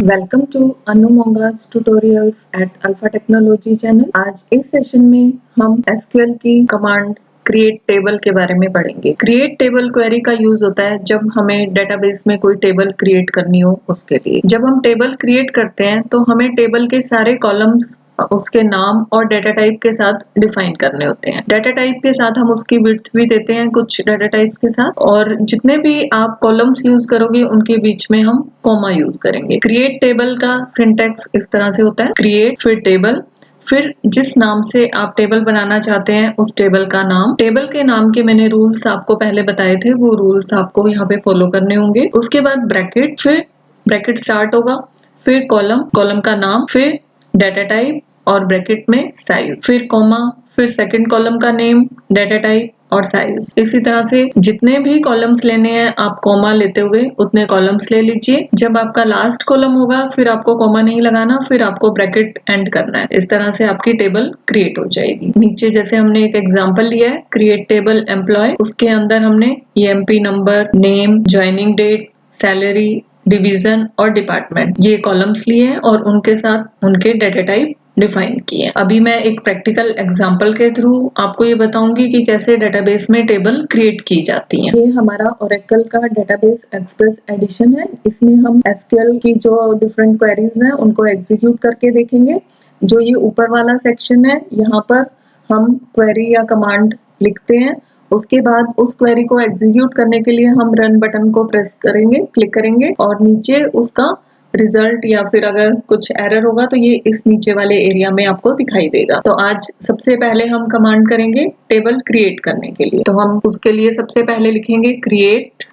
Welcome to Anu Monga's tutorials at Alpha Technology channel. आज इस session में हम एसक्यूएल की कमांड क्रिएट टेबल के बारे में पढ़ेंगे। क्रिएट टेबल क्वेरी का यूज होता है जब हमें डेटाबेस में कोई टेबल क्रिएट करनी हो उसके लिए। जब हम टेबल क्रिएट करते हैं तो हमें टेबल के सारे कॉलम्स उसके नाम और डेटा टाइप के साथ डिफाइन करने होते हैं। डेटा टाइप के साथ हम उसकी विड्थ भी देते हैं कुछ डेटा टाइप्स के साथ, और जितने भी आप कॉलम्स यूज करोगे उनके बीच में हम कॉमा यूज करेंगे। क्रिएट टेबल का सिंटैक्स इस तरह से होता है, क्रिएट फिर टेबल, फिर जिस नाम से आप टेबल बनाना चाहते हैं उस टेबल का नाम। टेबल के नाम के मैंने रूल्स आपको पहले बताए थे, वो रूल्स आपको यहाँ पे फॉलो करने होंगे। उसके बाद ब्रैकेट, फिर ब्रैकेट स्टार्ट होगा, फिर कॉलम, कॉलम का नाम, फिर डेटा टाइप और ब्रैकेट में साइज, फिर कॉमा, फिर सेकंड कॉलम का नेम, डेटा टाइप और साइज। इसी तरह से जितने भी कॉलम्स लेने हैं आप कॉमा लेते हुए उतने कॉलम्स ले लीजिए। जब आपका लास्ट कॉलम होगा फिर आपको कॉमा नहीं लगाना, फिर आपको ब्रैकेट एंड करना है। इस तरह से आपकी टेबल क्रिएट हो जाएगी। नीचे जैसे हमने एक एग्जांपल लिया है, क्रिएट टेबल एम्प्लॉय, उसके अंदर हमने EMP number, name, joining date, salary, division और डिपार्टमेंट, ये कॉलम्स लिए हैं और उनके साथ उनके डेटा टाइप डिफाइन किए। अभी मैं एक प्रैक्टिकल एग्जांपल के थ्रू आपको ये बताऊंगी कि कैसे डेटाबेस में टेबल क्रिएट की जाती है। ये हमारा ओरेकल का डेटाबेस एक्सप्रेस एडिशन है। इसमें हम एसक्यूएल की जो डिफरेंट क्वेरीज हैं उनको एग्जीक्यूट करके देखेंगे। जो ये ऊपर वाला सेक्शन है, यहाँ पर हम क्वेरी या कमांड लिखते हैं। उसके बाद उस क्वेरी को एग्जीक्यूट करने के लिए हम रन बटन को प्रेस करेंगे, क्लिक करेंगे, और नीचे उसका रिजल्ट या फिर अगर कुछ एरर होगा तो ये इस नीचे वाले एरिया में आपको दिखाई देगा। तो आज सबसे पहले हम कमांड करेंगे टेबल क्रिएट करने के लिए। तो हम उसके लिए सबसे पहले लिखेंगे क्रिएट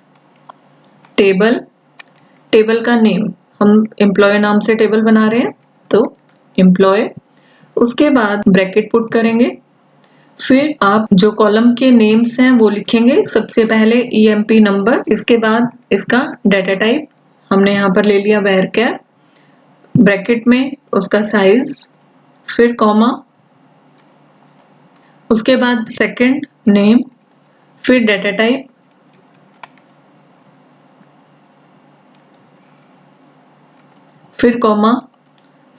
टेबल, टेबल का नेम, हम एम्प्लॉय नाम से टेबल बना रहे हैं तो एम्प्लॉय। उसके बाद ब्रैकेट पुट करेंगे, फिर आप जो कॉलम के नेम्स हैं वो लिखेंगे। सबसे पहले ईएमपी नंबर, इसके बाद इसका डेटा टाइप हमने यहाँ पर ले लिया varchar, ब्रैकेट में उसका साइज, फिर कॉमा, उसके बाद सेकंड नेम, फिर डेटा टाइप, फिर कॉमा,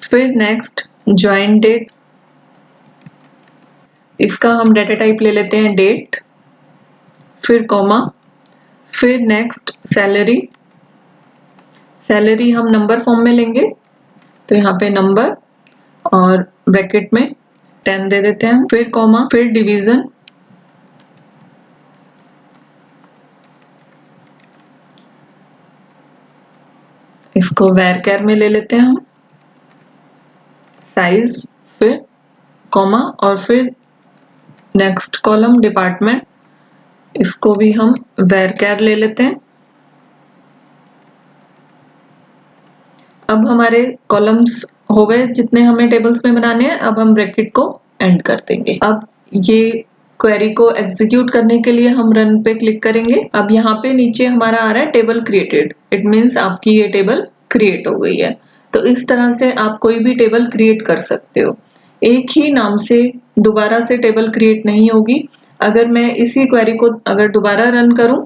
फिर नेक्स्ट ज्वाइन डेट, इसका हम डेटा टाइप ले लेते हैं डेट, फिर कॉमा, फिर नेक्स्ट सैलरी, सैलरी हम नंबर फॉर्म में लेंगे तो यहाँ पे नंबर और ब्रैकेट में 10 दे देते हैं, फिर कॉमा, फिर डिवीजन, इसको varchar में ले लेते हैं हम, साइज, फिर कॉमा, और फिर नेक्स्ट कॉलम डिपार्टमेंट, इसको भी हम varchar ले लेते हैं। अब हमारे कॉलम्स हो गए जितने हमें टेबल्स में बनाने हैं। अब हम ब्रैकेट को एंड कर देंगे। अब ये क्वेरी को एग्जीक्यूट करने के लिए हम रन पे क्लिक करेंगे। अब यहाँ पे नीचे हमारा आ रहा है टेबल क्रिएटेड, इट मीन्स आपकी ये टेबल क्रिएट हो गई है। तो इस तरह से आप कोई भी टेबल क्रिएट कर सकते हो। एक ही नाम से दोबारा से टेबल क्रिएट नहीं होगी। अगर मैं इसी क्वेरी को अगर दोबारा रन करूं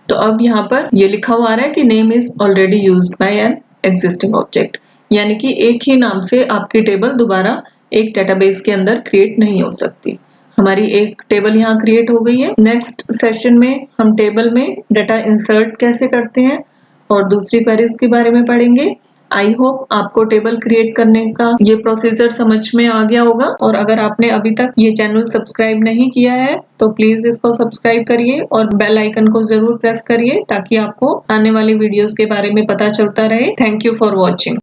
तो अब यहाँ पर ये लिखा हुआ आ रहा है कि name is already used by an existing object, यानी कि एक ही नाम से आपकी टेबल दोबारा एक डेटाबेस के अंदर क्रिएट नहीं हो सकती। हमारी एक टेबल यहाँ क्रिएट हो गई है। नेक्स्ट सेशन में हम टेबल में डाटा इंसर्ट कैसे करते हैं और दूसरी क्वेरीज के बारे में पढ़ेंगे। आई होप आपको टेबल क्रिएट करने का ये प्रोसीजर समझ में आ गया होगा, और अगर आपने अभी तक ये चैनल सब्सक्राइब नहीं किया है तो प्लीज इसको सब्सक्राइब करिए और बेल आइकन को जरूर प्रेस करिए ताकि आपको आने वाली वीडियोस के बारे में पता चलता रहे। Thank you for watching.